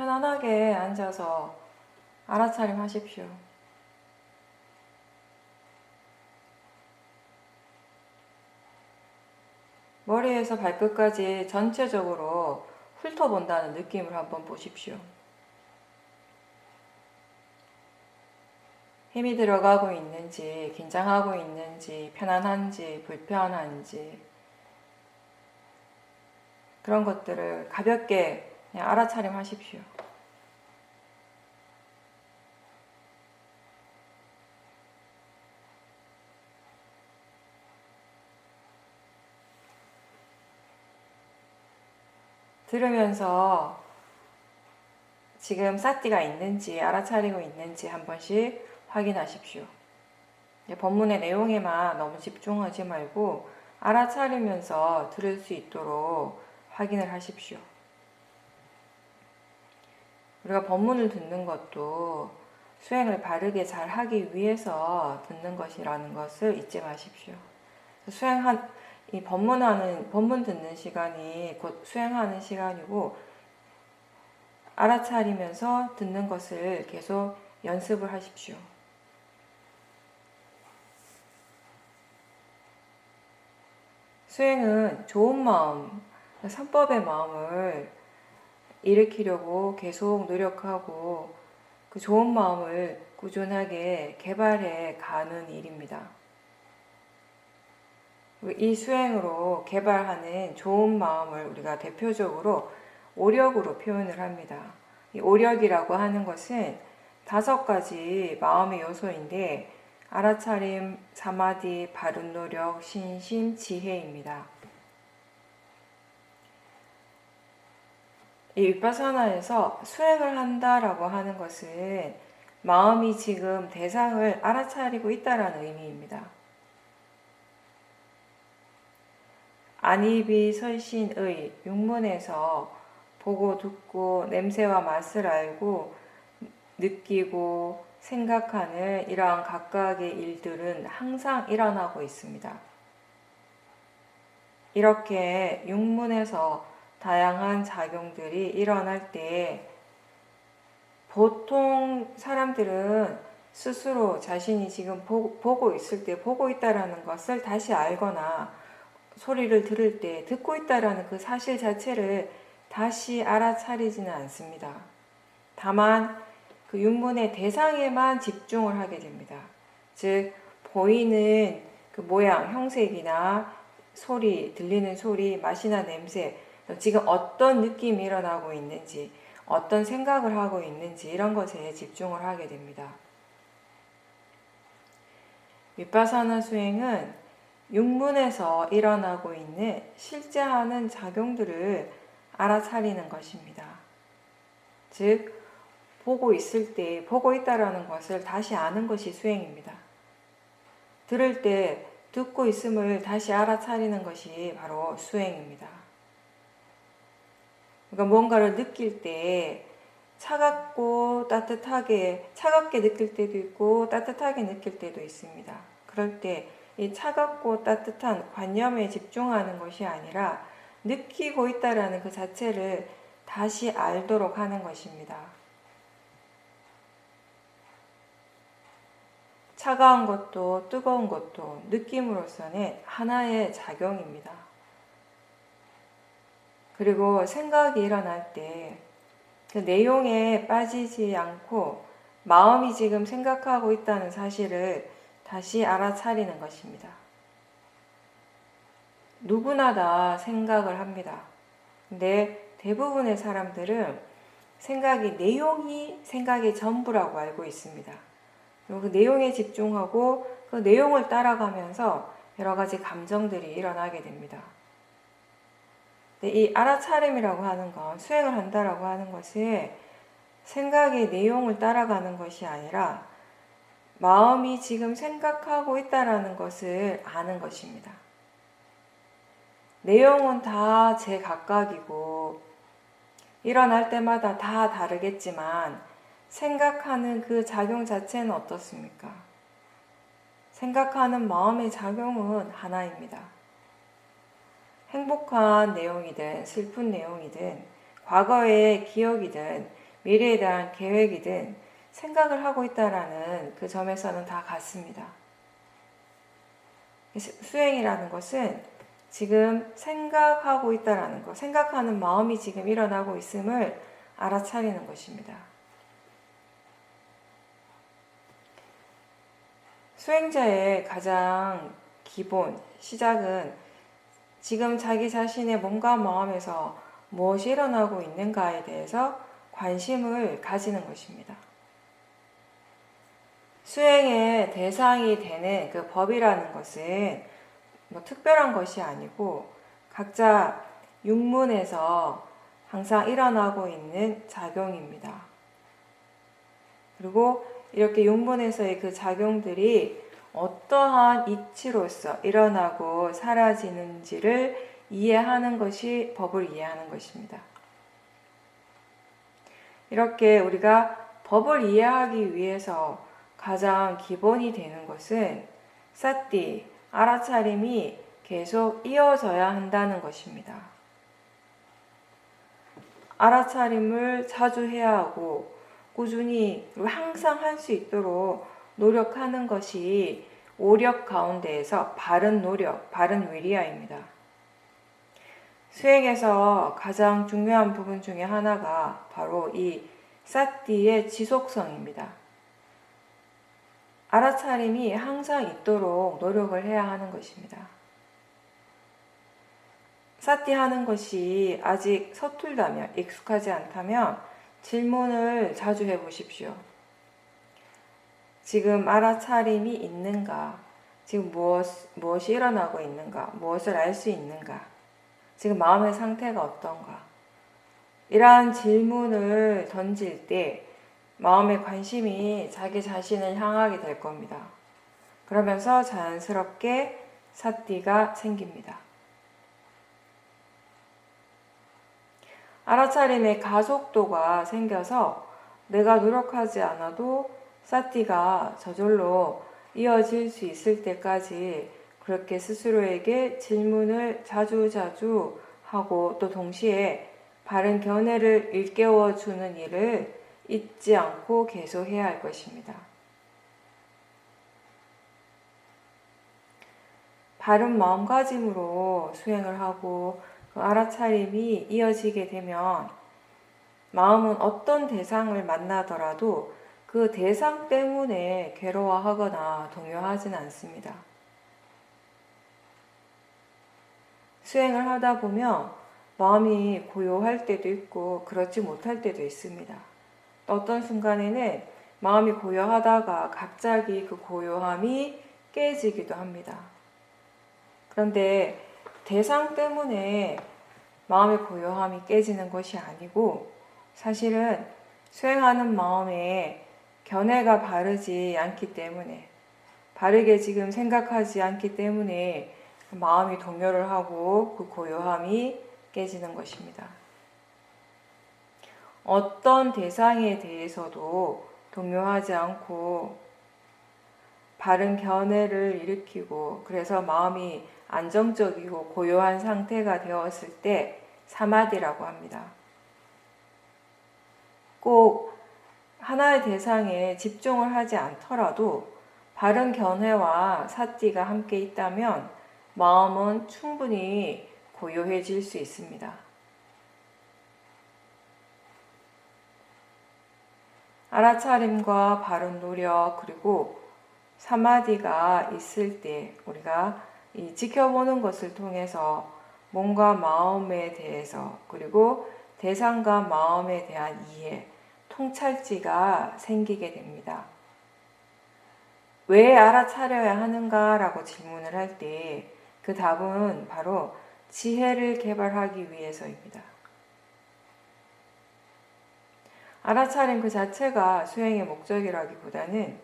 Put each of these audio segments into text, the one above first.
편안하게 앉아서 알아차림 하십시오. 머리에서 발끝까지 전체적으로 훑어본다는 느낌을 한번 보십시오. 힘이 들어가고 있는지, 긴장하고 있는지, 편안한지, 불편한지 그런 것들을 가볍게 그냥 알아차림 하십시오. 들으면서 지금 사띠가 있는지 알아차리고 있는지 한 번씩 확인하십시오. 본문의 내용에만 너무 집중하지 말고 알아차리면서 들을 수 있도록 확인을 하십시오. 우리가 본문을 듣는 것도 수행을 바르게 잘 하기 위해서 듣는 것이라는 것을 잊지 마십시오. 이 본문 듣는 시간이 곧 수행하는 시간이고, 알아차리면서 듣는 것을 계속 연습을 하십시오. 수행은 좋은 마음, 선법의 마음을 일으키려고 계속 노력하고 그 좋은 마음을 꾸준하게 개발해 가는 일입니다. 이 수행으로 개발하는 좋은 마음을 우리가 대표적으로 오력으로 표현을 합니다. 이 오력이라고 하는 것은 5가지 마음의 요소인데 알아차림, 사마디, 바른 노력, 신심, 지혜입니다. 이 윗바사나에서 수행을 한다라고 하는 것은 마음이 지금 대상을 알아차리고 있다라는 의미입니다. 안이비 설신의 육문에서 보고 듣고 냄새와 맛을 알고 느끼고 생각하는 이러한 각각의 일들은 항상 일어나고 있습니다. 이렇게 육문에서 다양한 작용들이 일어날 때 보통 사람들은 스스로 자신이 지금 보고 있을 때 보고 있다라는 것을 다시 알거나 소리를 들을 때 듣고 있다라는 그 사실 자체를 다시 알아차리지는 않습니다. 다만 그 육문의 대상에만 집중을 하게 됩니다. 즉 보이는 그 모양, 형색이나 소리, 들리는 소리, 맛이나 냄새, 지금 어떤 느낌이 일어나고 있는지, 어떤 생각을 하고 있는지 이런 것에 집중을 하게 됩니다. 윗바사나 수행은 육문에서 일어나고 있는 실제 하는 작용들을 알아차리는 것입니다. 즉 보고 있을 때 보고 있다라는 것을 다시 아는 것이 수행입니다. 들을 때 듣고 있음을 다시 알아차리는 것이 바로 수행입니다. 그러니까 뭔가를 느낄 때 차갑고 따뜻하게, 차갑게 느낄 때도 있고 따뜻하게 느낄 때도 있습니다. 그럴 때 이 차갑고 따뜻한 관념에 집중하는 것이 아니라 느끼고 있다라는 그 자체를 다시 알도록 하는 것입니다. 차가운 것도 뜨거운 것도 느낌으로서는 하나의 작용입니다. 그리고 생각이 일어날 때 그 내용에 빠지지 않고 마음이 지금 생각하고 있다는 사실을 다시 알아차리는 것입니다. 누구나 다 생각을 합니다. 근데 대부분의 사람들은 내용이 생각의 전부라고 알고 있습니다. 그리고 그 내용에 집중하고 그 내용을 따라가면서 여러 가지 감정들이 일어나게 됩니다. 이 알아차림이라고 하는 건, 수행을 한다라고 하는 것은 생각의 내용을 따라가는 것이 아니라 마음이 지금 생각하고 있다라는 것을 아는 것입니다. 내용은 다 제각각이고 일어날 때마다 다 다르겠지만 생각하는 그 작용 자체는 어떻습니까? 생각하는 마음의 작용은 하나입니다. 행복한 내용이든 슬픈 내용이든 과거의 기억이든 미래에 대한 계획이든 생각을 하고 있다라는 그 점에서는 다 같습니다. 수행이라는 것은 지금 생각하고 있다라는 것, 생각하는 마음이 지금 일어나고 있음을 알아차리는 것입니다. 수행자의 가장 기본, 시작은 지금 자기 자신의 몸과 마음에서 무엇이 일어나고 있는가에 대해서 관심을 가지는 것입니다. 수행의 대상이 되는 그 법이라는 것은 특별한 것이 아니고 각자 육문에서 항상 일어나고 있는 작용입니다. 그리고 이렇게 육문에서의 그 작용들이 어떠한 이치로서 일어나고 사라지는지를 이해하는 것이 법을 이해하는 것입니다. 이렇게 우리가 법을 이해하기 위해서 가장 기본이 되는 것은 사띠, 알아차림이 계속 이어져야 한다는 것입니다. 알아차림을 자주 해야 하고 꾸준히 그리고 항상 할 수 있도록 노력하는 것이 오력 가운데에서 바른 노력, 바른 위리아입니다. 수행에서 가장 중요한 부분 중에 하나가 바로 이 사띠의 지속성입니다. 알아차림이 항상 있도록 노력을 해야 하는 것입니다. 사띠 하는 것이 아직 서툴다면, 익숙하지 않다면 질문을 자주 해보십시오. 지금 알아차림이 있는가? 지금 무엇이 일어나고 있는가? 무엇을 알 수 있는가? 지금 마음의 상태가 어떤가? 이러한 질문을 던질 때 마음의 관심이 자기 자신을 향하게 될 겁니다. 그러면서 자연스럽게 사띠가 생깁니다. 알아차림의 가속도가 생겨서 내가 노력하지 않아도 사띠가 저절로 이어질 수 있을 때까지 그렇게 스스로에게 질문을 자주자주 하고 또 동시에 바른 견해를 일깨워 주는 일을 잊지 않고 계속해야 할 것입니다. 바른 마음가짐으로 수행을 하고 그 알아차림이 이어지게 되면 마음은 어떤 대상을 만나더라도 그 대상 때문에 괴로워하거나 동요하지는 않습니다. 수행을 하다 보면 마음이 고요할 때도 있고 그렇지 못할 때도 있습니다. 어떤 순간에는 마음이 고요하다가 갑자기 그 고요함이 깨지기도 합니다. 그런데 대상 때문에 마음의 고요함이 깨지는 것이 아니고 사실은 수행하는 마음에 견해가 바르지 않기 때문에 바르게 지금 생각하지 않기 때문에 마음이 동요를 하고 그 고요함이 깨지는 것입니다. 어떤 대상에 대해서도 동요하지 않고 바른 견해를 일으키고 그래서 마음이 안정적이고 고요한 상태가 되었을 때 사마디라고 합니다. 꼭 하나의 대상에 집중을 하지 않더라도 바른 견해와 사띠가 함께 있다면 마음은 충분히 고요해질 수 있습니다. 알아차림과 바른 노력 그리고 사마디가 있을 때 우리가 이 지켜보는 것을 통해서 몸과 마음에 대해서 그리고 대상과 마음에 대한 이해, 통찰지가 생기게 됩니다. 왜 알아차려야 하는가라고 질문을 할 때 그 답은 바로 지혜를 개발하기 위해서입니다. 알아차림 그 자체가 수행의 목적이라기보다는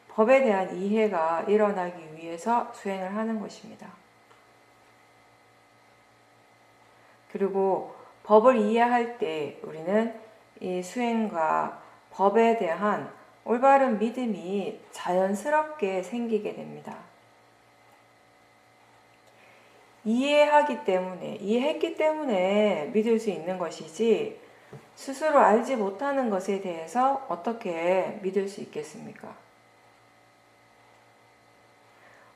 법에 대한 이해가 일어나기 위해서 수행을 하는 것입니다. 그리고 법을 이해할 때 우리는 이 수행과 법에 대한 올바른 믿음이 자연스럽게 생기게 됩니다. 이해했기 때문에 믿을 수 있는 것이지 스스로 알지 못하는 것에 대해서 어떻게 믿을 수 있겠습니까?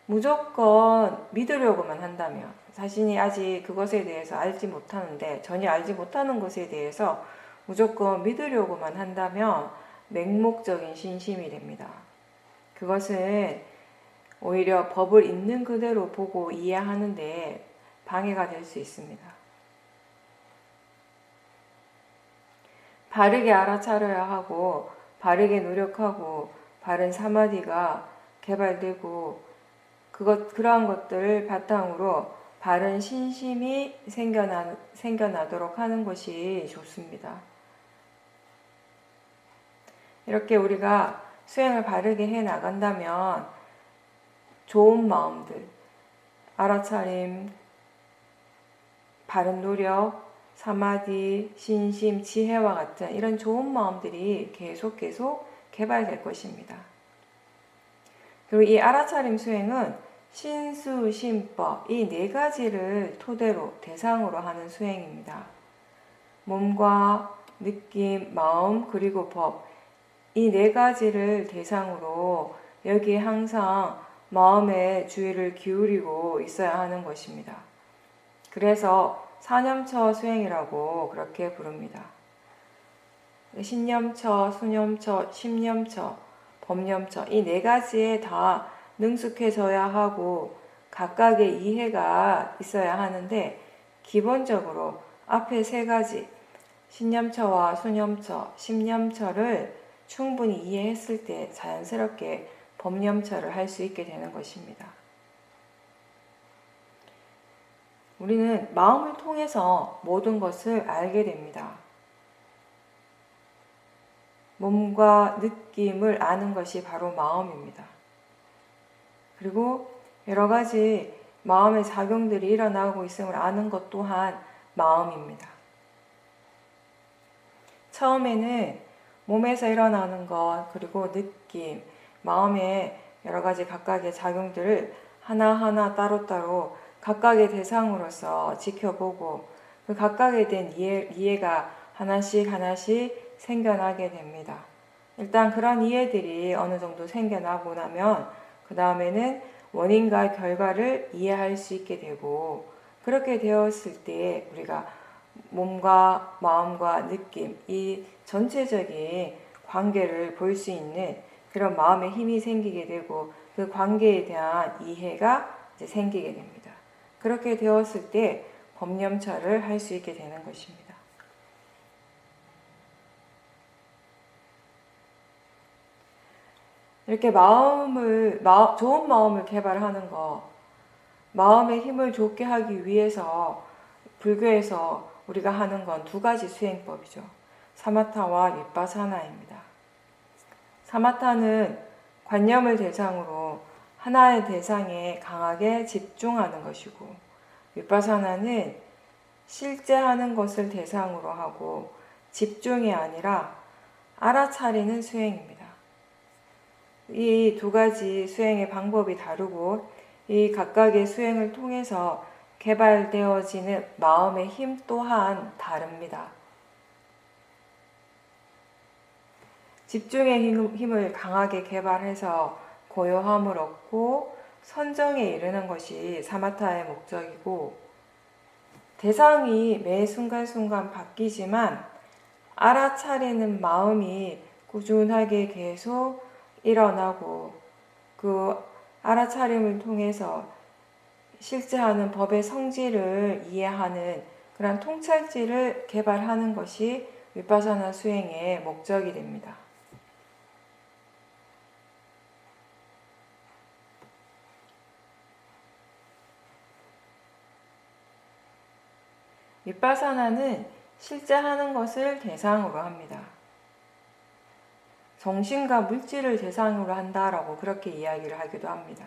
무조건 믿으려고만 한다면, 자신이 아직 그것에 대해서 알지 못하는데, 전혀 알지 못하는 것에 대해서 무조건 믿으려고만 한다면 맹목적인 신심이 됩니다. 그것은 오히려 법을 있는 그대로 보고 이해하는데 방해가 될 수 있습니다. 바르게 알아차려야 하고, 바르게 노력하고, 바른 사마디가 개발되고, 그러한 것들을 바탕으로 바른 신심이 생겨나도록 하는 것이 좋습니다. 이렇게 우리가 수행을 바르게 해 나간다면 좋은 마음들, 알아차림, 바른 노력, 사마디, 신심, 지혜와 같은 이런 좋은 마음들이 계속 개발될 것입니다. 그리고 이 알아차림 수행은 신수, 신법 이 네 가지를 토대로 대상으로 하는 수행입니다. 몸과 느낌, 마음 그리고 법 이 네 가지를 대상으로 여기에 항상 마음의 주의를 기울이고 있어야 하는 것입니다. 그래서 사념처 수행이라고 그렇게 부릅니다. 신념처, 수념처, 심념처, 법념처 이 네 가지에 다 능숙해져야 하고 각각의 이해가 있어야 하는데, 기본적으로 앞에 세 가지 신념처와 수념처, 심념처를 충분히 이해했을 때 자연스럽게 법념처를 할 수 있게 되는 것입니다. 우리는 마음을 통해서 모든 것을 알게 됩니다. 몸과 느낌을 아는 것이 바로 마음입니다. 그리고 여러 가지 마음의 작용들이 일어나고 있음을 아는 것 또한 마음입니다. 처음에는 몸에서 일어나는 것, 그리고 느낌, 마음의 여러 가지 각각의 작용들을 하나하나 따로따로 각각의 대상으로서 지켜보고 그 각각에 대한 이해가 하나씩 생겨나게 됩니다. 일단 그런 이해들이 어느 정도 생겨나고 나면 그 다음에는 원인과 결과를 이해할 수 있게 되고, 그렇게 되었을 때 우리가 몸과 마음과 느낌 이 전체적인 관계를 볼 수 있는 그런 마음의 힘이 생기게 되고, 그 관계에 대한 이해가 이제 생기게 됩니다. 그렇게 되었을 때 법념처를 할 수 있게 되는 것입니다. 이렇게 좋은 마음을 개발하는 것, 마음의 힘을 좋게 하기 위해서 불교에서 우리가 하는 건 두 가지 수행법이죠. 사마타와 윗바사나입니다. 사마타는 관념을 대상으로 하나의 대상에 강하게 집중하는 것이고, 윗바사나는 실제 하는 것을 대상으로 하고 집중이 아니라 알아차리는 수행입니다. 이 두 가지 수행의 방법이 다르고, 이 각각의 수행을 통해서 개발되어지는 마음의 힘 또한 다릅니다. 집중의 힘을 강하게 개발해서 고요함을 얻고 선정에 이르는 것이 사마타의 목적이고, 대상이 매 순간순간 바뀌지만 알아차리는 마음이 꾸준하게 계속 일어나고, 그 알아차림을 통해서 실제 하는 법의 성질을 이해하는 그런 통찰지를 개발하는 것이 윗바사나 수행의 목적이 됩니다. 윗바사나는 실제 하는 것을 대상으로 합니다. 정신과 물질을 대상으로 한다라고 그렇게 이야기를 하기도 합니다.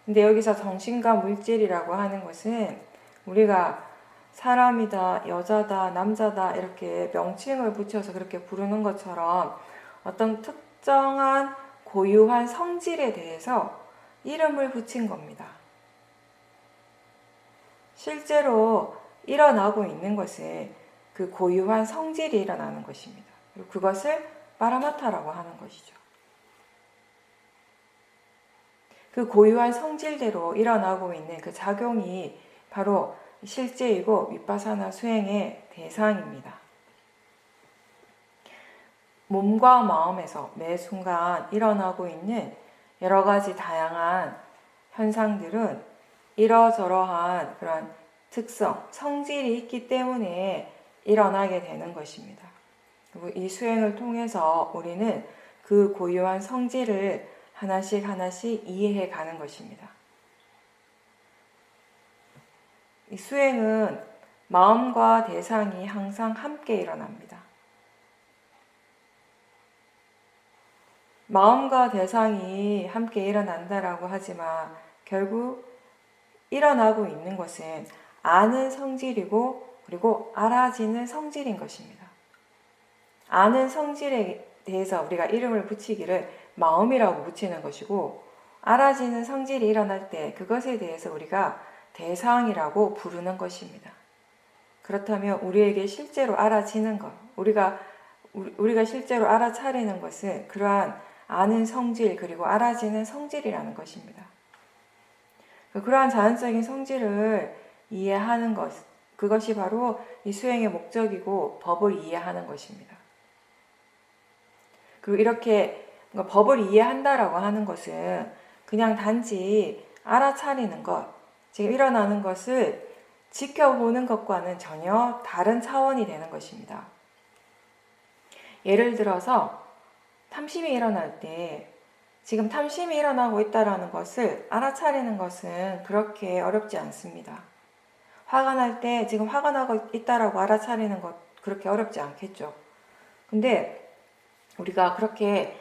근데 여기서 정신과 물질이라고 하는 것은 우리가 사람이다, 여자다, 남자다 이렇게 명칭을 붙여서 그렇게 부르는 것처럼 어떤 특정한 고유한 성질에 대해서 이름을 붙인 겁니다. 실제로 일어나고 있는 것은 그 고유한 성질이 일어나는 것입니다. 그리고 그것을 파라마타라고 하는 것이죠. 그 고유한 성질대로 일어나고 있는 그 작용이 바로 실제이고 위파사나 수행의 대상입니다. 몸과 마음에서 매 순간 일어나고 있는 여러 가지 다양한 현상들은 이러저러한 그런 특성, 성질이 있기 때문에 일어나게 되는 것입니다. 그리고 이 수행을 통해서 우리는 그 고유한 성질을 하나씩 하나씩 이해해 가는 것입니다. 이 수행은 마음과 대상이 항상 함께 일어납니다. 마음과 대상이 함께 일어난다라고 하지만 결국 일어나고 있는 것은 아는 성질이고 그리고 알아지는 성질인 것입니다. 아는 성질에 대해서 우리가 이름을 붙이기를 마음이라고 붙이는 것이고, 알아지는 성질이 일어날 때 그것에 대해서 우리가 대상이라고 부르는 것입니다. 그렇다면 우리에게 실제로 알아지는 것, 우리가 실제로 알아차리는 것은 그러한 아는 성질 그리고 알아지는 성질이라는 것입니다. 그러한 자연적인 성질을 이해하는 것, 그것이 바로 이 수행의 목적이고 법을 이해하는 것입니다. 그리고 이렇게 법을 이해한다라고 하는 것은 그냥 단지 알아차리는 것, 지금 일어나는 것을 지켜보는 것과는 전혀 다른 차원이 되는 것입니다. 예를 들어서 탐심이 일어날 때 지금 탐심이 일어나고 있다는 것을 알아차리는 것은 그렇게 어렵지 않습니다. 화가 날 때 지금 화가 나고 있다라고 알아차리는 것 그렇게 어렵지 않겠죠. 근데 우리가 그렇게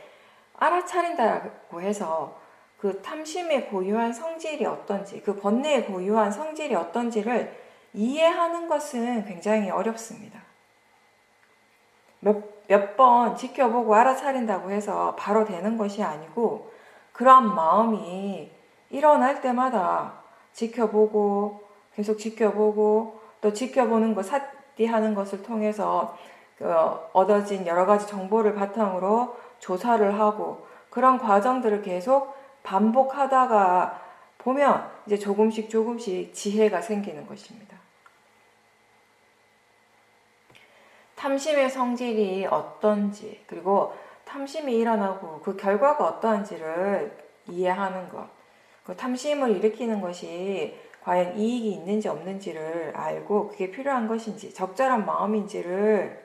알아차린다고 해서 그 탐심의 고유한 성질이 어떤지, 그 번뇌의 고유한 성질이 어떤지를 이해하는 것은 굉장히 어렵습니다. 몇 번 지켜보고 알아차린다고 해서 바로 되는 것이 아니고, 그러한 마음이 일어날 때마다 지켜보고 계속 지켜보고 또 지켜보는 것, 사띠하는 것을 통해서 얻어진 여러 가지 정보를 바탕으로 조사를 하고 그런 과정들을 계속 반복하다가 보면 이제 조금씩 지혜가 생기는 것입니다. 탐심의 성질이 어떤지, 그리고 탐심이 일어나고 그 결과가 어떠한지를 이해하는 것, 그 탐심을 일으키는 것이 과연 이익이 있는지 없는지를 알고 그게 필요한 것인지 적절한 마음인지를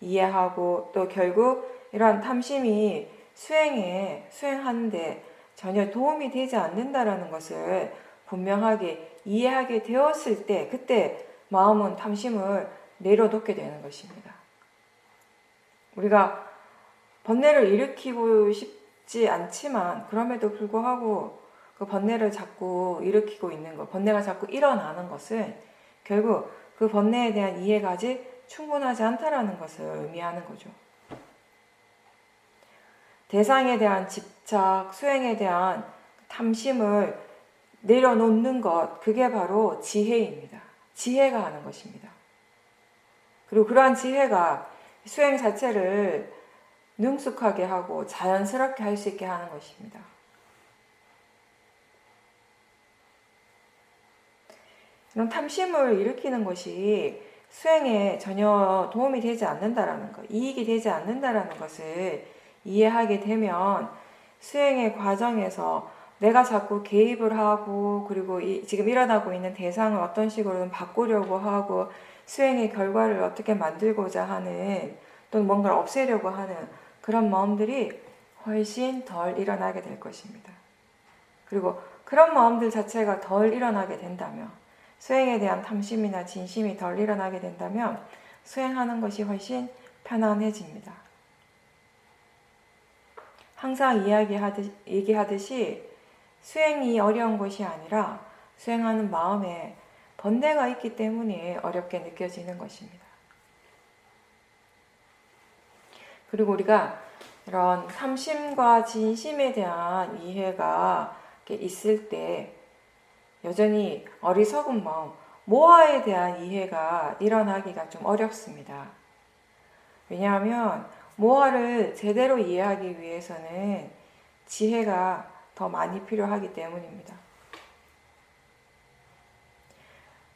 이해하고, 또 결국 이러한 탐심이 수행하는데 전혀 도움이 되지 않는다라는 것을 분명하게 이해하게 되었을 때, 그때 마음은 탐심을 내려놓게 되는 것입니다. 우리가 번뇌를 일으키고 싶지 않지만 그럼에도 불구하고 그 번뇌를 자꾸 일으키고 있는 것, 번뇌가 자꾸 일어나는 것은 결국 그 번뇌에 대한 이해가 아직 충분하지 않다라는 것을 의미하는 거죠. 대상에 대한 집착, 수행에 대한 탐심을 내려놓는 것, 그게 바로 지혜입니다. 지혜가 하는 것입니다. 그리고 그러한 지혜가 수행 자체를 능숙하게 하고 자연스럽게 할 수 있게 하는 것입니다. 이런 탐심을 일으키는 것이 수행에 전혀 도움이 되지 않는다라는 것, 이익이 되지 않는다라는 것을 이해하게 되면 수행의 과정에서 내가 자꾸 개입을 하고, 그리고 지금 일어나고 있는 대상을 어떤 식으로든 바꾸려고 하고, 수행의 결과를 어떻게 만들고자 하는, 또는 뭔가를 없애려고 하는 그런 마음들이 훨씬 덜 일어나게 될 것입니다. 그리고 그런 마음들 자체가 덜 일어나게 된다면, 수행에 대한 탐심이나 진심이 덜 일어나게 된다면 수행하는 것이 훨씬 편안해집니다. 항상 얘기하듯이 수행이 어려운 것이 아니라 수행하는 마음에 번뇌가 있기 때문에 어렵게 느껴지는 것입니다. 그리고 우리가 이런 탐심과 진심에 대한 이해가 있을 때 여전히 어리석은 마음, 모아에 대한 이해가 일어나기가 좀 어렵습니다. 왜냐하면 모아를 제대로 이해하기 위해서는 지혜가 더 많이 필요하기 때문입니다.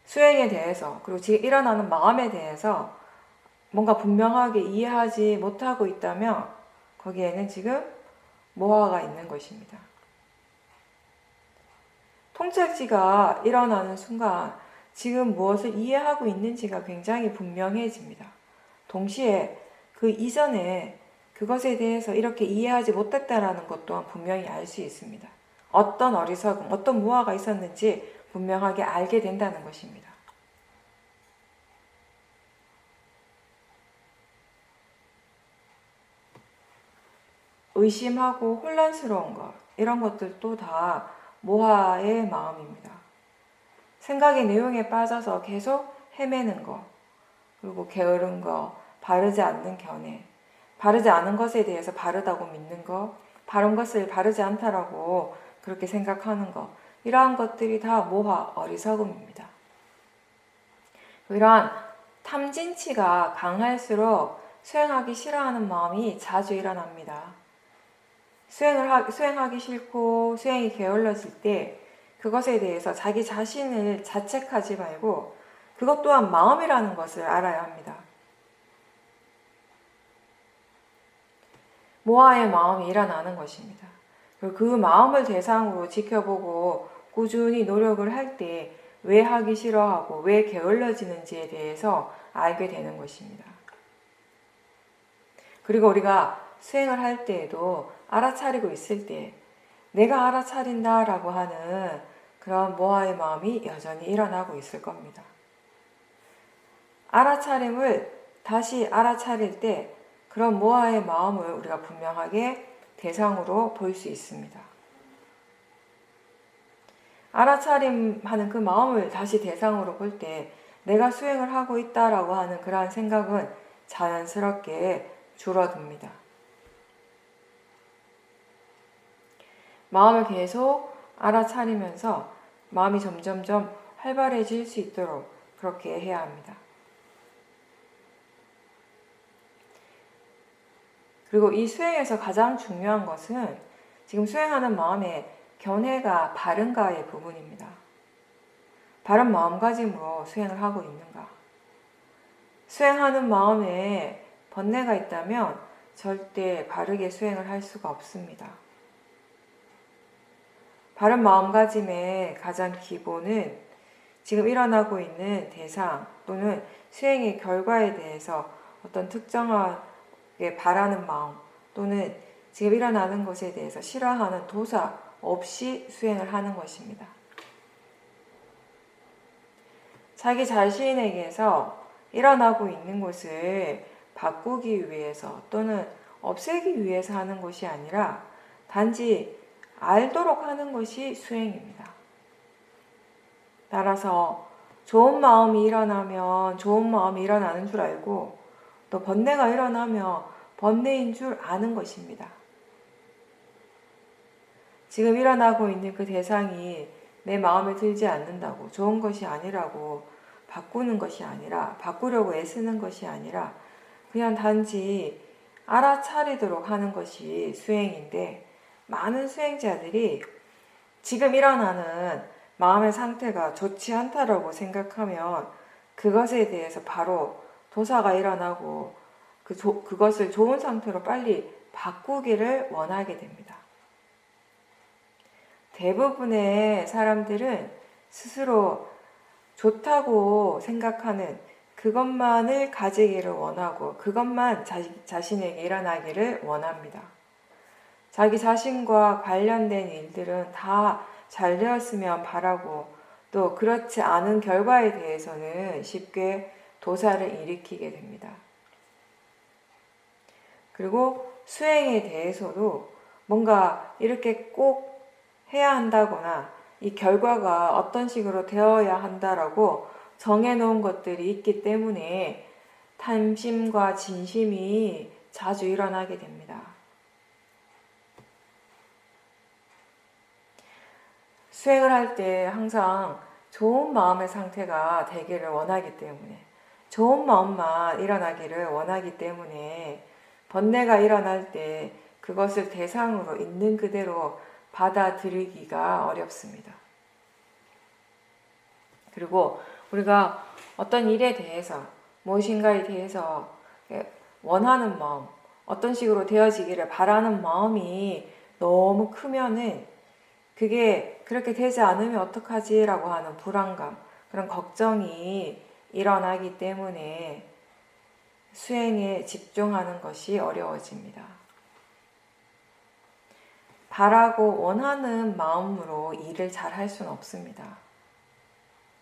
수행에 대해서, 그리고 지금 일어나는 마음에 대해서 뭔가 분명하게 이해하지 못하고 있다면 거기에는 지금 모아가 있는 것입니다. 통찰지가 일어나는 순간 지금 무엇을 이해하고 있는지가 굉장히 분명해집니다. 동시에 그 이전에 그것에 대해서 이렇게 이해하지 못했다라는 것 또한 분명히 알 수 있습니다. 어떤 어리석음, 어떤 무화가 있었는지 분명하게 알게 된다는 것입니다. 의심하고 혼란스러운 것, 이런 것들도 다 모하의 마음입니다. 생각의 내용에 빠져서 계속 헤매는 것, 그리고 게으른 것, 바르지 않는 견해, 바르지 않은 것에 대해서 바르다고 믿는 것, 바른 것을 바르지 않다라고 그렇게 생각하는 것, 이러한 것들이 다 모하, 어리석음입니다. 이러한 탐진치가 강할수록 수행하기 싫어하는 마음이 자주 일어납니다. 수행하기 싫고 수행이 게을러질 때 그것에 대해서 자기 자신을 자책하지 말고 그것 또한 마음이라는 것을 알아야 합니다. 모아의 마음이 일어나는 것입니다. 그 마음을 대상으로 지켜보고 꾸준히 노력을 할 때 왜 하기 싫어하고 왜 게을러지는지에 대해서 알게 되는 것입니다. 그리고 우리가 수행을 할 때에도 알아차리고 있을 때 내가 알아차린다 라고 하는 그런 모아의 마음이 여전히 일어나고 있을 겁니다. 알아차림을 다시 알아차릴 때 그런 모아의 마음을 우리가 분명하게 대상으로 볼 수 있습니다. 알아차림하는 그 마음을 다시 대상으로 볼 때 내가 수행을 하고 있다라고 하는 그러한 생각은 자연스럽게 줄어듭니다. 마음을 계속 알아차리면서 마음이 점점점 활발해질 수 있도록 그렇게 해야 합니다. 그리고 이 수행에서 가장 중요한 것은 지금 수행하는 마음의 견해가 바른가의 부분입니다. 바른 마음가짐으로 수행을 하고 있는가? 수행하는 마음에 번뇌가 있다면 절대 바르게 수행을 할 수가 없습니다. 바른 마음가짐의 가장 기본은 지금 일어나고 있는 대상 또는 수행의 결과에 대해서 어떤 특정하게 바라는 마음 또는 지금 일어나는 것에 대해서 싫어하는 도사 없이 수행을 하는 것입니다. 자기 자신에게서 일어나고 있는 것을 바꾸기 위해서 또는 없애기 위해서 하는 것이 아니라 단지 알도록 하는 것이 수행입니다. 따라서 좋은 마음이 일어나면 좋은 마음이 일어나는 줄 알고 또 번뇌가 일어나면 번뇌인 줄 아는 것입니다. 지금 일어나고 있는 그 대상이 내 마음에 들지 않는다고 좋은 것이 아니라고 바꾸는 것이 아니라 바꾸려고 애쓰는 것이 아니라 그냥 단지 알아차리도록 하는 것이 수행인데 많은 수행자들이 지금 일어나는 마음의 상태가 좋지 않다라고 생각하면 그것에 대해서 바로 도사가 일어나고 그것을 좋은 상태로 빨리 바꾸기를 원하게 됩니다. 대부분의 사람들은 스스로 좋다고 생각하는 그것만을 가지기를 원하고 그것만 자신에게 일어나기를 원합니다. 자기 자신과 관련된 일들은 다 잘 되었으면 바라고 또 그렇지 않은 결과에 대해서는 쉽게 도사를 일으키게 됩니다. 그리고 수행에 대해서도 뭔가 이렇게 꼭 해야 한다거나 이 결과가 어떤 식으로 되어야 한다라고 정해놓은 것들이 있기 때문에 탐심과 진심이 자주 일어나게 됩니다. 수행을 할 때 항상 좋은 마음의 상태가 되기를 원하기 때문에, 좋은 마음만 일어나기를 원하기 때문에 번뇌가 일어날 때 그것을 대상으로 있는 그대로 받아들이기가 어렵습니다. 그리고 우리가 어떤 일에 대해서, 무엇인가에 대해서 원하는 마음, 어떤 식으로 되어지기를 바라는 마음이 너무 크면은 그게 그렇게 되지 않으면 어떡하지? 라고 하는 불안감, 그런 걱정이 일어나기 때문에 수행에 집중하는 것이 어려워집니다. 바라고 원하는 마음으로 일을 잘 할 수는 없습니다.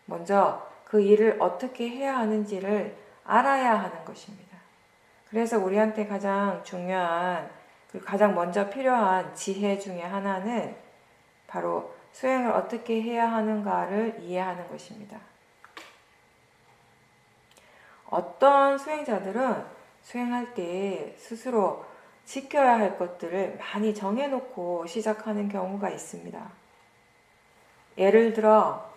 먼저 그 일을 어떻게 해야 하는지를 알아야 하는 것입니다. 그래서 우리한테 가장 중요한, 가장 먼저 필요한 지혜 중에 하나는 바로 수행을 어떻게 해야 하는가를 이해하는 것입니다. 어떤 수행자들은 수행할 때 스스로 지켜야 할 것들을 많이 정해놓고 시작하는 경우가 있습니다. 예를 들어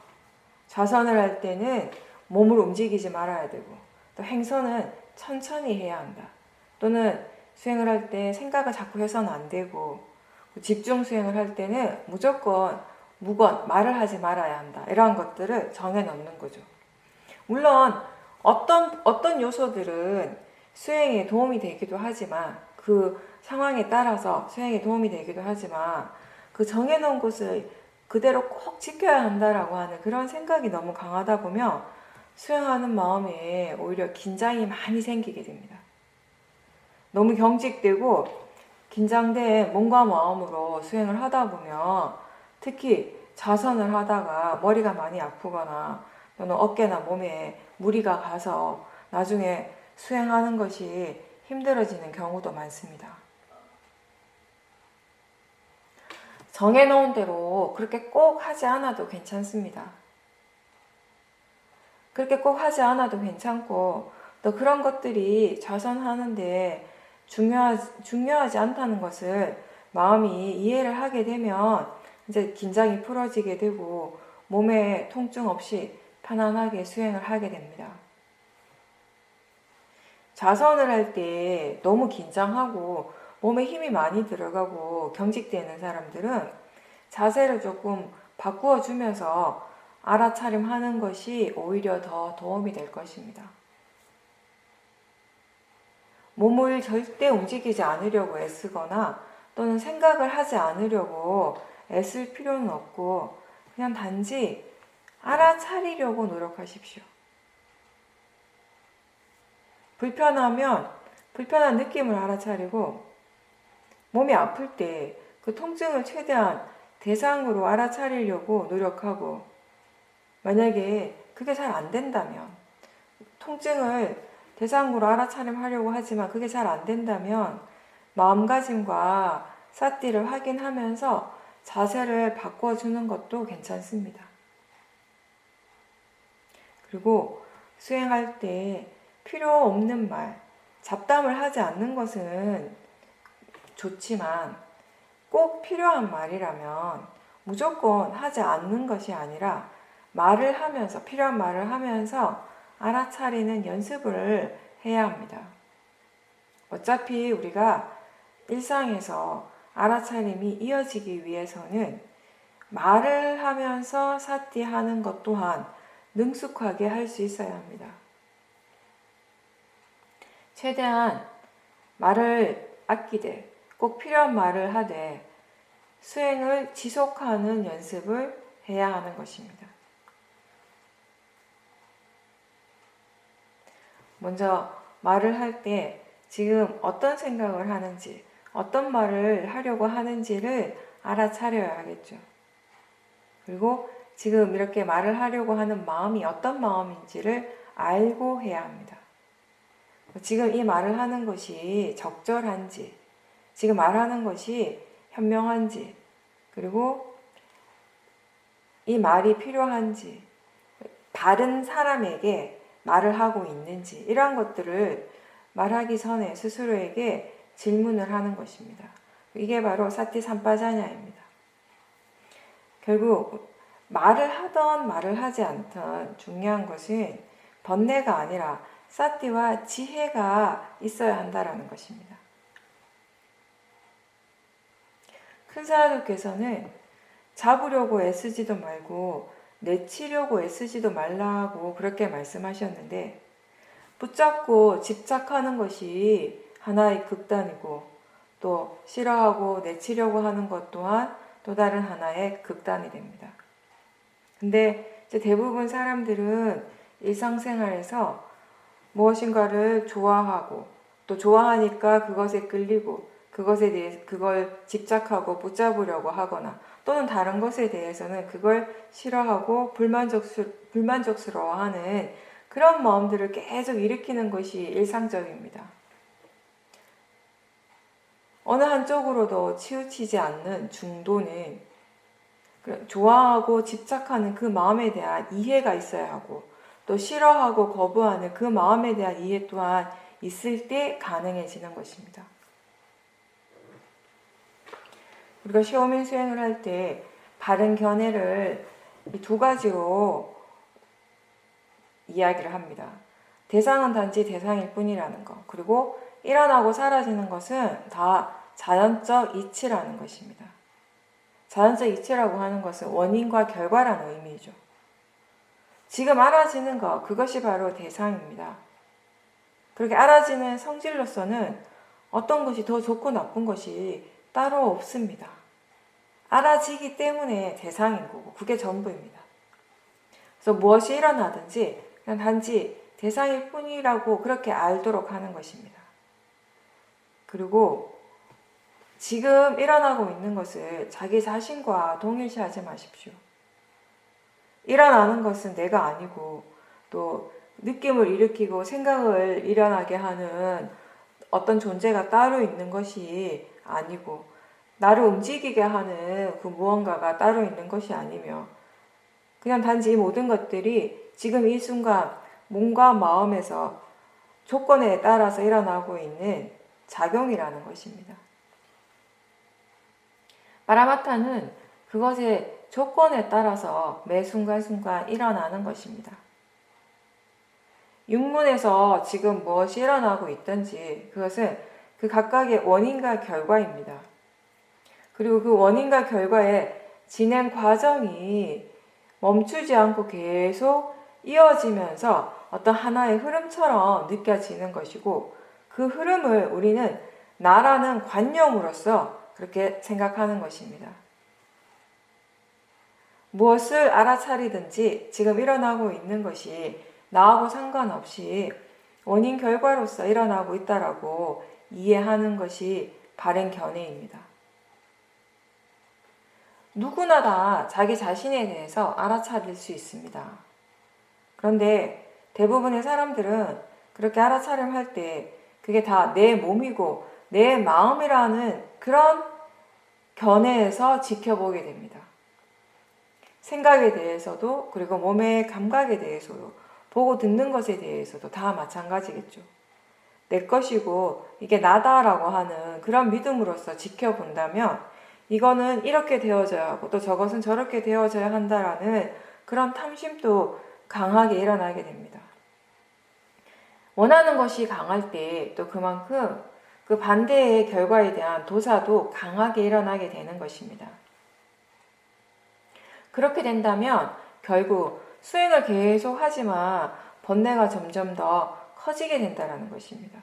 좌선을 할 때는 몸을 움직이지 말아야 되고, 또 행선은 천천히 해야 한다. 또는 수행을 할 때 생각을 자꾸 해서는 안 되고, 집중 수행을 할 때는 무조건 말을 하지 말아야 한다. 이러한 것들을 정해놓는 거죠. 물론 어떤 요소들은 수행에 도움이 되기도 하지만, 그 상황에 따라서 수행에 도움이 되기도 하지만, 그 정해놓은 것을 그대로 꼭 지켜야 한다라고 하는 그런 생각이 너무 강하다 보면 수행하는 마음에 오히려 긴장이 많이 생기게 됩니다. 너무 경직되고 긴장된 몸과 마음으로 수행을 하다 보면, 특히 좌선을 하다가 머리가 많이 아프거나 또는 어깨나 몸에 무리가 가서 나중에 수행하는 것이 힘들어지는 경우도 많습니다. 정해놓은 대로 그렇게 꼭 하지 않아도 괜찮습니다. 그렇게 꼭 하지 않아도 괜찮고, 또 그런 것들이 좌선하는데 중요하지 않다는 것을 마음이 이해를 하게 되면 이제 긴장이 풀어지게 되고 몸에 통증 없이 편안하게 수행을 하게 됩니다. 좌선을 할 때 너무 긴장하고 몸에 힘이 많이 들어가고 경직되는 사람들은 자세를 조금 바꾸어 주면서 알아차림하는 것이 오히려 더 도움이 될 것입니다. 몸을 절대 움직이지 않으려고 애쓰거나 또는 생각을 하지 않으려고 애쓸 필요는 없고, 그냥 단지 알아차리려고 노력하십시오. 불편한 느낌을 알아차리고, 몸이 아플 때 그 통증을 최대한 대상으로 알아차리려고 노력하고, 만약에 그게 잘 안 된다면, 통증을 대상으로 알아차림하려고 하지만 그게 잘 안 된다면 마음가짐과 사띠를 확인하면서 자세를 바꿔주는 것도 괜찮습니다. 그리고 수행할 때 필요 없는 말, 잡담을 하지 않는 것은 좋지만 꼭 필요한 말이라면 무조건 하지 않는 것이 아니라 말을 하면서, 필요한 말을 하면서 알아차리는 연습을 해야 합니다. 어차피 우리가 일상에서 알아차림이 이어지기 위해서는 말을 하면서 사띠하는 것 또한 능숙하게 할 수 있어야 합니다. 최대한 말을 아끼되 꼭 필요한 말을 하되 수행을 지속하는 연습을 해야 하는 것입니다. 먼저 말을 할 때 지금 어떤 생각을 하는지, 어떤 말을 하려고 하는지를 알아차려야 하겠죠. 그리고 지금 이렇게 말을 하려고 하는 마음이 어떤 마음인지를 알고 해야 합니다. 지금 이 말을 하는 것이 적절한지, 지금 말하는 것이 현명한지, 그리고 이 말이 필요한지, 다른 사람에게 말을 하고 있는지, 이러한 것들을 말하기 전에 스스로에게 질문을 하는 것입니다. 이게 바로 사티 삼빠자냐입니다. 결국 말을 하던 말을 하지 않던 중요한 것은 번뇌가 아니라 사티와 지혜가 있어야 한다라는 것입니다. 큰 사도께서는 잡으려고 애쓰지도 말고 내치려고 애쓰지도 말라고 그렇게 말씀하셨는데, 붙잡고 집착하는 것이 하나의 극단이고, 또 싫어하고 내치려고 하는 것 또한 또 다른 하나의 극단이 됩니다. 근데 이제 대부분 사람들은 일상생활에서 무엇인가를 좋아하고, 또 좋아하니까 그것에 끌리고, 그것에 대해 그걸 집착하고 붙잡으려고 하거나, 또는 다른 것에 대해서는 그걸 싫어하고 불만족스러워하는 그런 마음들을 계속 일으키는 것이 일상적입니다. 어느 한쪽으로도 치우치지 않는 중도는 좋아하고 집착하는 그 마음에 대한 이해가 있어야 하고, 또 싫어하고 거부하는 그 마음에 대한 이해 또한 있을 때 가능해지는 것입니다. 우리가 시오민 수행을 할 때 바른 견해를 이 두 가지로 이야기를 합니다. 대상은 단지 대상일 뿐이라는 것, 그리고 일어나고 사라지는 것은 다 자연적 이치라는 것입니다. 자연적 이치라고 하는 것은 원인과 결과라는 의미죠. 지금 알아지는 것, 그것이 바로 대상입니다. 그렇게 알아지는 성질로서는 어떤 것이 더 좋고 나쁜 것이 따로 없습니다. 알아지기 때문에 대상인 거고, 그게 전부입니다. 그래서 무엇이 일어나든지 그냥 단지 대상일 뿐이라고 그렇게 알도록 하는 것입니다. 그리고 지금 일어나고 있는 것을 자기 자신과 동일시하지 마십시오. 일어나는 것은 내가 아니고, 또 느낌을 일으키고 생각을 일어나게 하는 어떤 존재가 따로 있는 것이 아니고, 나를 움직이게 하는 그 무언가가 따로 있는 것이 아니며, 그냥 단지 이 모든 것들이 지금 이 순간 몸과 마음에서 조건에 따라서 일어나고 있는 작용이라는 것입니다. 파라마타는 그것의 조건에 따라서 매 순간순간 일어나는 것입니다. 육문에서 지금 무엇이 일어나고 있든지 그것은 그 각각의 원인과 결과입니다. 그리고 그 원인과 결과의 진행 과정이 멈추지 않고 계속 이어지면서 어떤 하나의 흐름처럼 느껴지는 것이고, 그 흐름을 우리는 나라는 관념으로서 그렇게 생각하는 것입니다. 무엇을 알아차리든지 지금 일어나고 있는 것이 나하고 상관없이 원인 결과로서 일어나고 있다라고 이해하는 것이 바른 견해입니다. 누구나 다 자기 자신에 대해서 알아차릴 수 있습니다. 그런데 대부분의 사람들은 그렇게 알아차림할 때 그게 다 내 몸이고 내 마음이라는 그런 견해에서 지켜보게 됩니다. 생각에 대해서도, 그리고 몸의 감각에 대해서도, 보고 듣는 것에 대해서도 다 마찬가지겠죠. 내 것이고 이게 나다라고 하는 그런 믿음으로서 지켜본다면 이거는 이렇게 되어져야 하고 또 저것은 저렇게 되어져야 한다라는 그런 탐심도 강하게 일어나게 됩니다. 원하는 것이 강할 때 또 그만큼 그 반대의 결과에 대한 도사도 강하게 일어나게 되는 것입니다. 그렇게 된다면 결국 수행을 계속 하지만 번뇌가 점점 더 커지게 된다는 것입니다.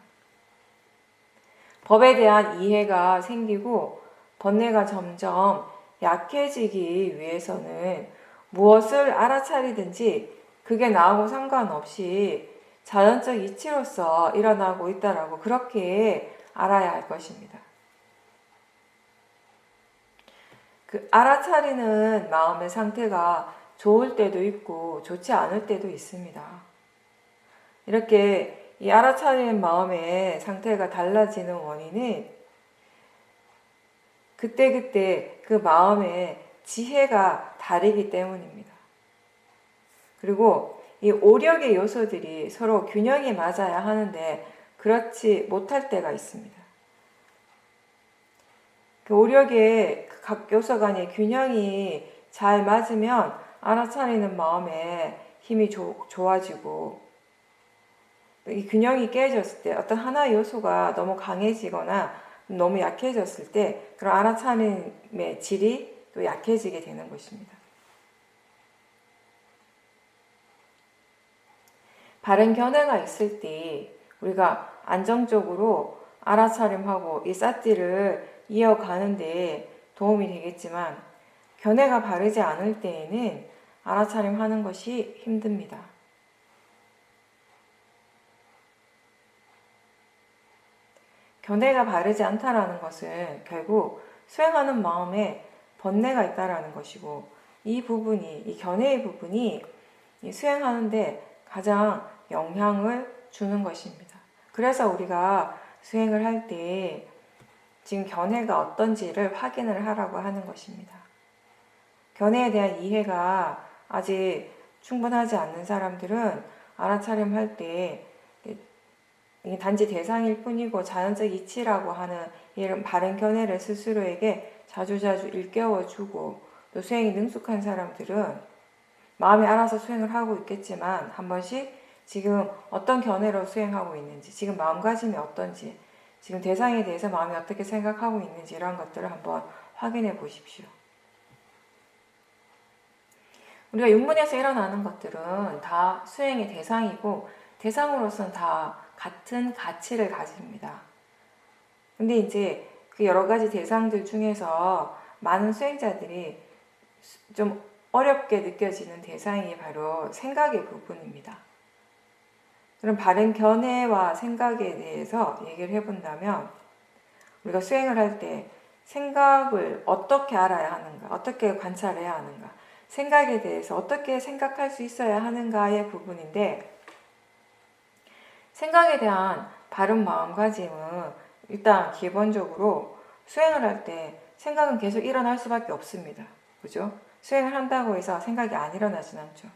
법에 대한 이해가 생기고 번뇌가 점점 약해지기 위해서는 무엇을 알아차리든지 그게 나하고 상관없이 자연적 이치로서 일어나고 있다라고 그렇게 알아야 할 것입니다. 그 알아차리는 마음의 상태가 좋을 때도 있고 좋지 않을 때도 있습니다. 이렇게 이 알아차리는 마음의 상태가 달라지는 원인은 그때그때 그 마음의 지혜가 다르기 때문입니다. 그리고 이 오력의 요소들이 서로 균형이 맞아야 하는데 그렇지 못할 때가 있습니다. 그 오력의 각 요소 간의 균형이 잘 맞으면 알아차리는 마음에 힘이 좋아지고, 이 균형이 깨졌을 때 어떤 하나의 요소가 너무 강해지거나 너무 약해졌을 때 그런 알아차림의 질이 또 약해지게 되는 것입니다. 바른 견해가 있을 때 우리가 안정적으로 알아차림하고 이 쌀띠를 이어가는데 도움이 되겠지만, 견해가 바르지 않을 때에는 알아차림하는 것이 힘듭니다. 견해가 바르지 않다라는 것은 결국 수행하는 마음에 번뇌가 있다라는 것이고, 이 견해의 부분이 수행하는데 가장 영향을 주는 것입니다. 그래서 우리가 수행을 할 때 지금 견해가 어떤지를 확인을 하라고 하는 것입니다. 견해에 대한 이해가 아직 충분하지 않는 사람들은 알아차림할 때 단지 대상일 뿐이고 자연적 이치라고 하는 이런 바른 견해를 스스로에게 자주자주 일깨워주고, 또 수행이 능숙한 사람들은 마음이 알아서 수행을 하고 있겠지만 한 번씩 지금 어떤 견해로 수행하고 있는지, 지금 마음가짐이 어떤지, 지금 대상에 대해서 마음이 어떻게 생각하고 있는지 이런 것들을 한번 확인해 보십시오. 우리가 육문에서 일어나는 것들은 다 수행의 대상이고 대상으로서는 다 같은 가치를 가집니다. 근데 이제 그 여러 가지 대상들 중에서 많은 수행자들이 좀 어렵게 느껴지는 대상이 바로 생각의 부분입니다. 그럼 바른 견해와 생각에 대해서 얘기를 해본다면, 우리가 수행을 할 때 생각을 어떻게 알아야 하는가, 어떻게 관찰해야 하는가, 생각에 대해서 어떻게 생각할 수 있어야 하는가의 부분인데, 생각에 대한 바른 마음가짐은 일단 기본적으로 수행을 할 때 생각은 계속 일어날 수밖에 없습니다. 그죠? 수행을 한다고 해서 생각이 안 일어나진 않죠.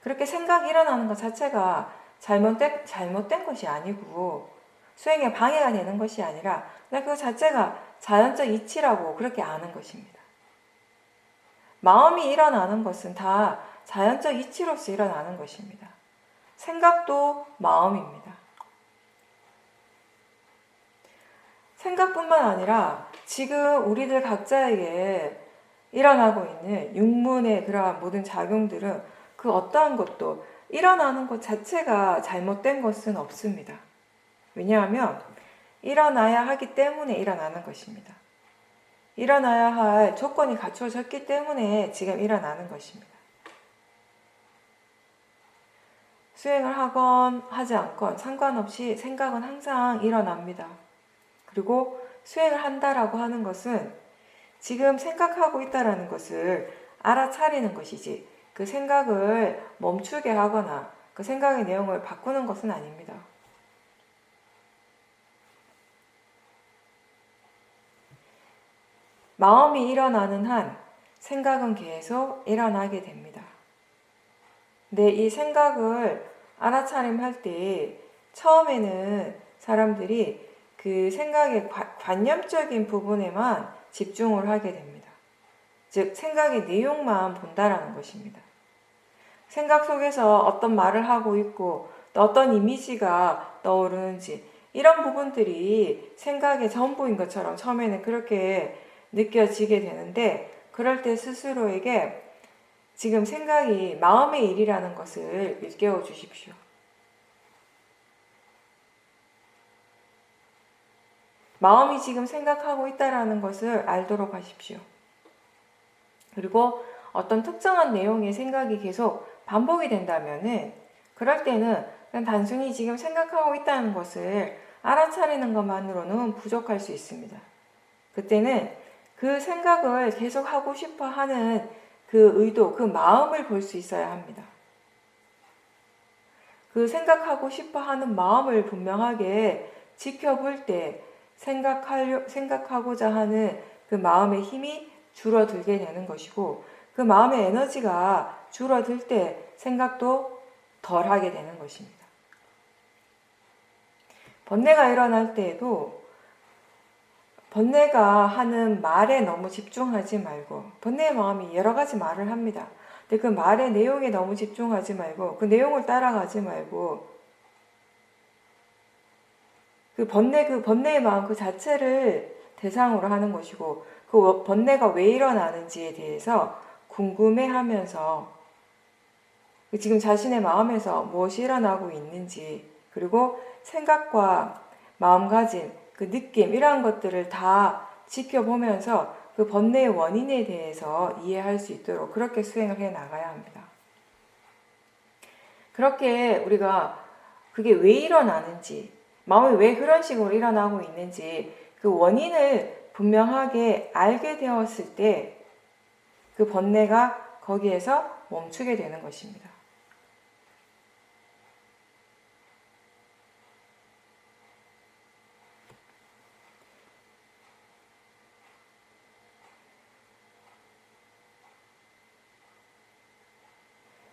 그렇게 생각이 일어나는 것 자체가 잘못된 것이 아니고 수행에 방해가 되는 것이 아니라 그냥 그 자체가 자연적 이치라고 그렇게 아는 것입니다. 마음이 일어나는 것은 다 자연적 이치로서 일어나는 것입니다. 생각도 마음입니다. 생각뿐만 아니라 지금 우리들 각자에게 일어나고 있는 육문의 그러한 모든 작용들은 그 어떠한 것도 일어나는 것 자체가 잘못된 것은 없습니다. 왜냐하면 일어나야 하기 때문에 일어나는 것입니다. 일어나야 할 조건이 갖추어졌기 때문에 지금 일어나는 것입니다. 수행을 하건 하지 않건 상관없이 생각은 항상 일어납니다. 그리고 수행을 한다라고 하는 것은 지금 생각하고 있다라는 것을 알아차리는 것이지, 그 생각을 멈추게 하거나 그 생각의 내용을 바꾸는 것은 아닙니다. 마음이 일어나는 한 생각은 계속 일어나게 됩니다. 근데 이 생각을 알아차림할 때 처음에는 사람들이 그 생각의 관념적인 부분에만 집중을 하게 됩니다. 즉 생각의 내용만 본다라는 것입니다. 생각 속에서 어떤 말을 하고 있고 또 어떤 이미지가 떠오르는지, 이런 부분들이 생각의 전부인 것처럼 처음에는 그렇게 느껴지게 되는데, 그럴 때 스스로에게 지금 생각이 마음의 일이라는 것을 일깨워 주십시오. 마음이 지금 생각하고 있다는 것을 알도록 하십시오. 그리고 어떤 특정한 내용의 생각이 계속 반복이 된다면은, 그럴 때는 그냥 단순히 지금 생각하고 있다는 것을 알아차리는 것만으로는 부족할 수 있습니다. 그때는 그 생각을 계속 하고 싶어 하는 그 의도, 그 마음을 볼 수 있어야 합니다. 그 생각하고 싶어 하는 마음을 분명하게 지켜볼 때 생각하고자 하는 그 마음의 힘이 줄어들게 되는 것이고, 그 마음의 에너지가 줄어들 때 생각도 덜 하게 되는 것입니다. 번뇌가 일어날 때에도 번뇌가 하는 말에 너무 집중하지 말고, 번뇌의 마음이 여러 가지 말을 합니다. 근데 그 말의 내용에 너무 집중하지 말고 그 내용을 따라가지 말고 그 번뇌의 마음 그 자체를 대상으로 하는 것이고 그 번뇌가 왜 일어나는지에 대해서 궁금해하면서 지금 자신의 마음에서 무엇이 일어나고 있는지 그리고 생각과 마음가짐, 그 느낌 이러한 것들을 다 지켜보면서 그 번뇌의 원인에 대해서 이해할 수 있도록 그렇게 수행을 해 나가야 합니다. 그렇게 우리가 그게 왜 일어나는지, 마음이 왜 그런 식으로 일어나고 있는지 그 원인을 분명하게 알게 되었을 때 그 번뇌가 거기에서 멈추게 되는 것입니다.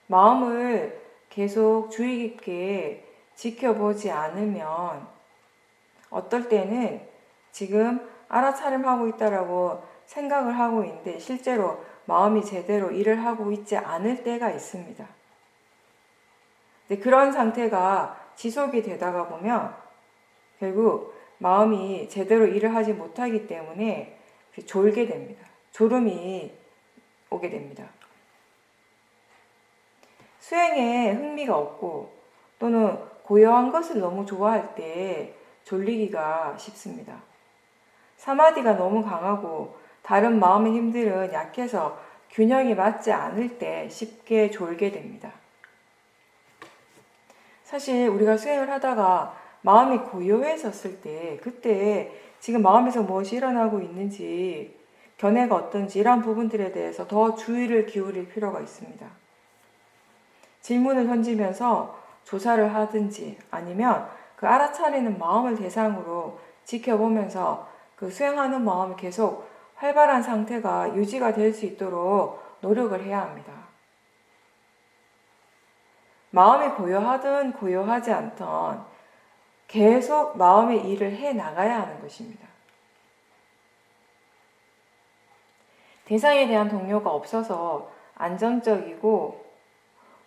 마음을 계속 주의 깊게 지켜보지 않으면 어떨 때는 지금 알아차림하고 있다라고 생각을 하고 있는데 실제로 마음이 제대로 일을 하고 있지 않을 때가 있습니다. 근데 그런 상태가 지속이 되다가 보면 결국 마음이 제대로 일을 하지 못하기 때문에 졸게 됩니다. 졸음이 오게 됩니다. 수행에 흥미가 없고 또는 고요한 것을 너무 좋아할 때 졸리기가 쉽습니다. 사마디가 너무 강하고 다른 마음의 힘들은 약해서 균형이 맞지 않을 때 쉽게 졸게 됩니다. 사실 우리가 수행을 하다가 마음이 고요해졌을 때 그때 지금 마음에서 무엇이 일어나고 있는지 견해가 어떤지 이런 부분들에 대해서 더 주의를 기울일 필요가 있습니다. 질문을 던지면서 조사를 하든지 아니면 그 알아차리는 마음을 대상으로 지켜보면서 그 수행하는 마음이 계속 활발한 상태가 유지가 될 수 있도록 노력을 해야 합니다. 마음이 고요하든 고요하지 않든 계속 마음의 일을 해 나가야 하는 것입니다. 대상에 대한 동요가 없어서 안정적이고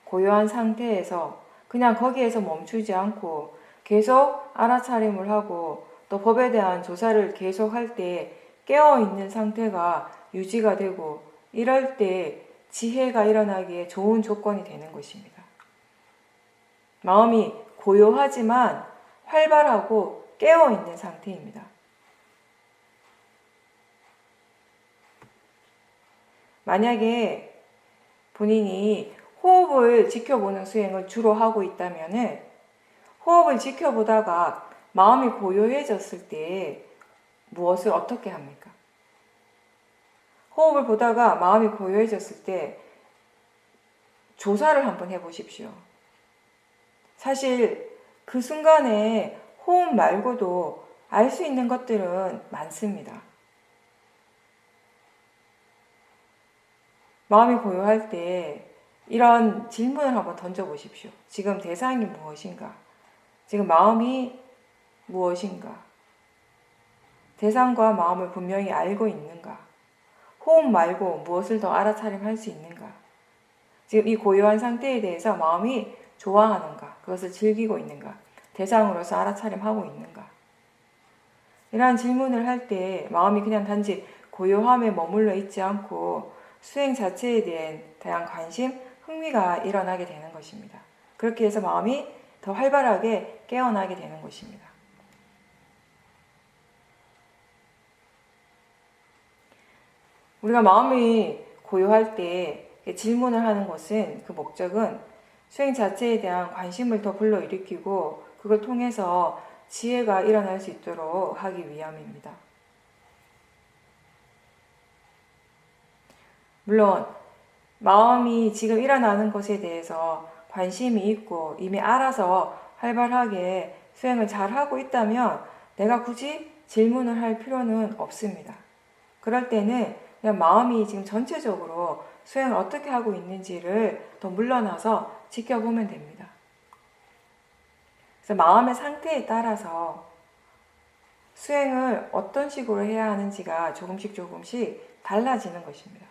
고요한 상태에서 그냥 거기에서 멈추지 않고 계속 알아차림을 하고 또 법에 대한 조사를 계속 할 때 깨어있는 상태가 유지가 되고 이럴 때 지혜가 일어나기에 좋은 조건이 되는 것입니다. 마음이 고요하지만 활발하고 깨어있는 상태입니다. 만약에 본인이 호흡을 지켜보는 수행을 주로 하고 있다면 호흡을 지켜보다가 마음이 고요해졌을 때 무엇을 어떻게 합니까? 호흡을 보다가 마음이 고요해졌을 때 조사를 한번 해보십시오. 사실 그 순간에 호흡 말고도 알 수 있는 것들은 많습니다. 마음이 고요할 때 이런 질문을 한번 던져보십시오. 지금 대상이 무엇인가? 지금 마음이 무엇인가? 대상과 마음을 분명히 알고 있는가? 호흡 말고 무엇을 더 알아차림할 수 있는가? 지금 이 고요한 상태에 대해서 마음이 좋아하는가? 그것을 즐기고 있는가? 대상으로서 알아차림하고 있는가? 이러한 질문을 할 때 마음이 그냥 단지 고요함에 머물러 있지 않고 수행 자체에 대한 관심, 흥미가 일어나게 되는 것입니다. 그렇게 해서 마음이 더 활발하게 깨어나게 되는 것입니다. 우리가 마음이 고요할 때 질문을 하는 것은 그 목적은 수행 자체에 대한 관심을 더 불러일으키고 그걸 통해서 지혜가 일어날 수 있도록 하기 위함입니다. 물론 마음이 지금 일어나는 것에 대해서 관심이 있고 이미 알아서 활발하게 수행을 잘하고 있다면 내가 굳이 질문을 할 필요는 없습니다. 그럴 때는 그냥 마음이 지금 전체적으로 수행을 어떻게 하고 있는지를 더 물러나서 지켜보면 됩니다. 그래서 마음의 상태에 따라서 수행을 어떤 식으로 해야 하는지가 조금씩 달라지는 것입니다.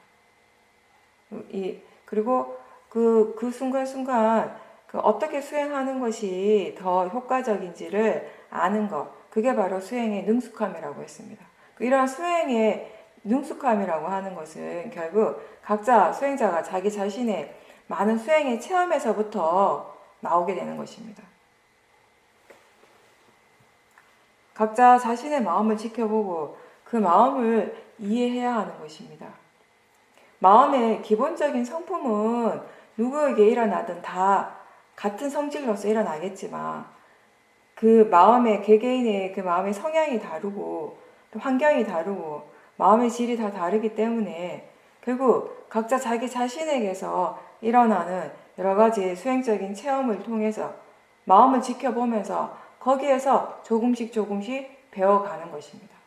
그리고 그 순간순간 어떻게 수행하는 것이 더 효과적인지를 아는 것. 그게 바로 수행의 능숙함이라고 했습니다. 이러한 수행의 능숙함이라고 하는 것은 결국 각자 수행자가 자기 자신의 많은 수행의 체험에서부터 나오게 되는 것입니다. 각자 자신의 마음을 지켜보고 그 마음을 이해해야 하는 것입니다. 마음의 기본적인 성품은 누구에게 일어나든 다 같은 성질로서 일어나겠지만 그 마음의 개개인의 그 마음의 성향이 다르고 또 환경이 다르고 마음의 질이 다 다르기 때문에 결국 각자 자기 자신에게서 일어나는 여러 가지 수행적인 체험을 통해서 마음을 지켜보면서 거기에서 조금씩 배워가는 것입니다.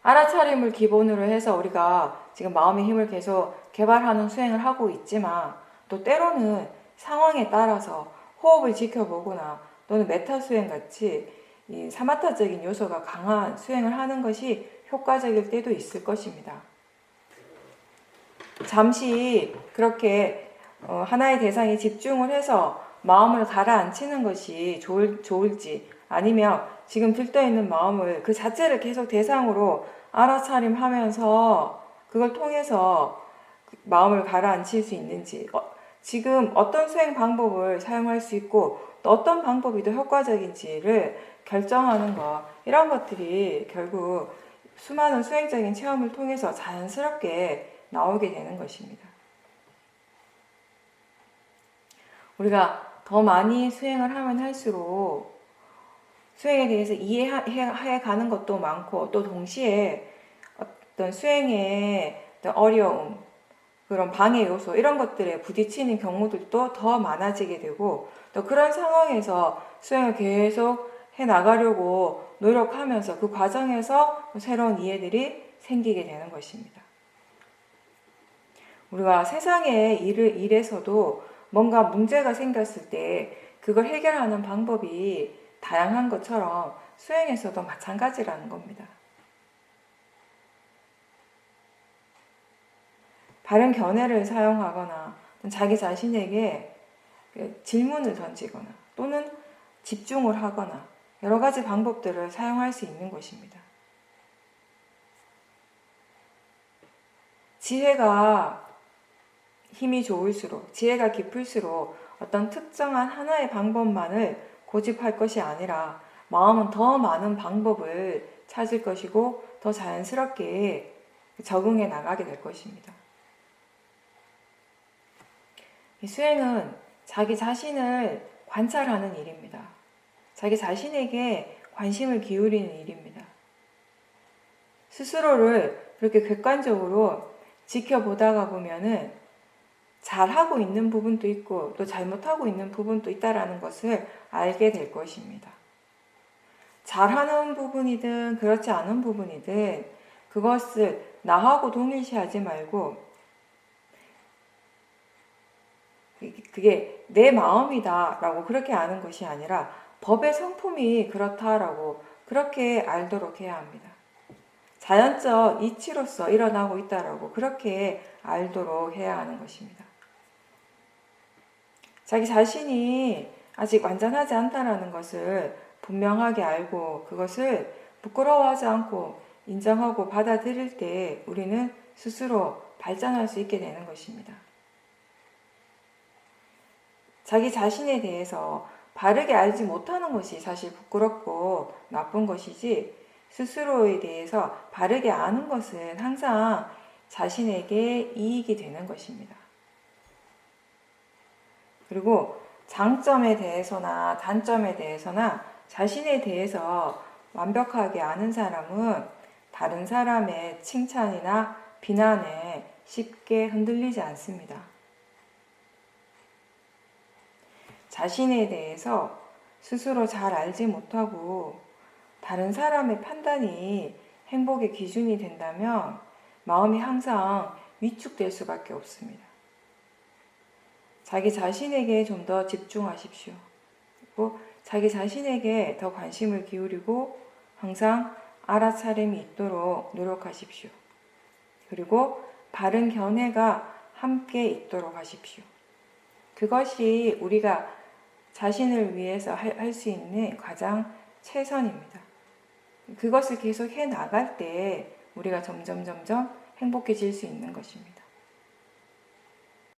알아차림을 기본으로 해서 우리가 지금 마음의 힘을 계속 개발하는 수행을 하고 있지만 또 때로는 상황에 따라서 호흡을 지켜보거나 또는 메타 수행 같이 이 사마타적인 요소가 강한 수행을 하는 것이 효과적일 때도 있을 것입니다. 잠시 그렇게 하나의 대상에 집중을 해서 마음을 가라앉히는 것이 좋을지 아니면 지금 들떠있는 마음을 그 자체를 계속 대상으로 알아차림하면서 그걸 통해서 마음을 가라앉힐 수 있는지 지금 어떤 수행 방법을 사용할 수 있고 또 어떤 방법이 더 효과적인지를 결정하는 것 이런 것들이 결국 수많은 수행적인 체험을 통해서 자연스럽게 나오게 되는 것입니다. 우리가 더 많이 수행을 하면 할수록 수행에 대해서 이해해 가는 것도 많고 또 동시에 어떤 수행의 어떤 어려움, 그런 방해 요소 이런 것들에 부딪히는 경우들도 더 많아지게 되고 또 그런 상황에서 수행을 계속 해 나가려고 노력하면서 그 과정에서 새로운 이해들이 생기게 되는 것입니다. 우리가 세상의 일에서도 뭔가 문제가 생겼을 때 그걸 해결하는 방법이 다양한 것처럼 수행에서도 마찬가지라는 겁니다. 바른 견해를 사용하거나 자기 자신에게 질문을 던지거나 또는 집중을 하거나 여러 가지 방법들을 사용할 수 있는 것입니다. 지혜가 힘이 좋을수록, 지혜가 깊을수록 어떤 특정한 하나의 방법만을 고집할 것이 아니라 마음은 더 많은 방법을 찾을 것이고 더 자연스럽게 적응해 나가게 될 것입니다. 이 수행은 자기 자신을 관찰하는 일입니다. 자기 자신에게 관심을 기울이는 일입니다. 스스로를 그렇게 객관적으로 지켜보다가 보면은 잘하고 있는 부분도 있고 또 잘못하고 있는 부분도 있다라는 것을 알게 될 것입니다. 잘하는 부분이든 그렇지 않은 부분이든 그것을 나하고 동일시하지 말고 그게 내 마음이다 라고 그렇게 아는 것이 아니라 법의 성품이 그렇다라고 그렇게 알도록 해야 합니다. 자연적 이치로서 일어나고 있다라고 그렇게 알도록 해야 하는 것입니다. 자기 자신이 아직 완전하지 않다라는 것을 분명하게 알고 그것을 부끄러워하지 않고 인정하고 받아들일 때 우리는 스스로 발전할 수 있게 되는 것입니다. 자기 자신에 대해서 바르게 알지 못하는 것이 사실 부끄럽고 나쁜 것이지 스스로에 대해서 바르게 아는 것은 항상 자신에게 이익이 되는 것입니다. 그리고 장점에 대해서나 단점에 대해서나 자신에 대해서 완벽하게 아는 사람은 다른 사람의 칭찬이나 비난에 쉽게 흔들리지 않습니다. 자신에 대해서 스스로 잘 알지 못하고 다른 사람의 판단이 행복의 기준이 된다면 마음이 항상 위축될 수밖에 없습니다. 자기 자신에게 좀 더 집중하십시오. 그리고 자기 자신에게 더 관심을 기울이고 항상 알아차림이 있도록 노력하십시오. 그리고 바른 견해가 함께 있도록 하십시오. 그것이 우리가 자신을 위해서 할 수 있는 가장 최선입니다. 그것을 계속 해 나갈 때 우리가 점점 행복해질 수 있는 것입니다.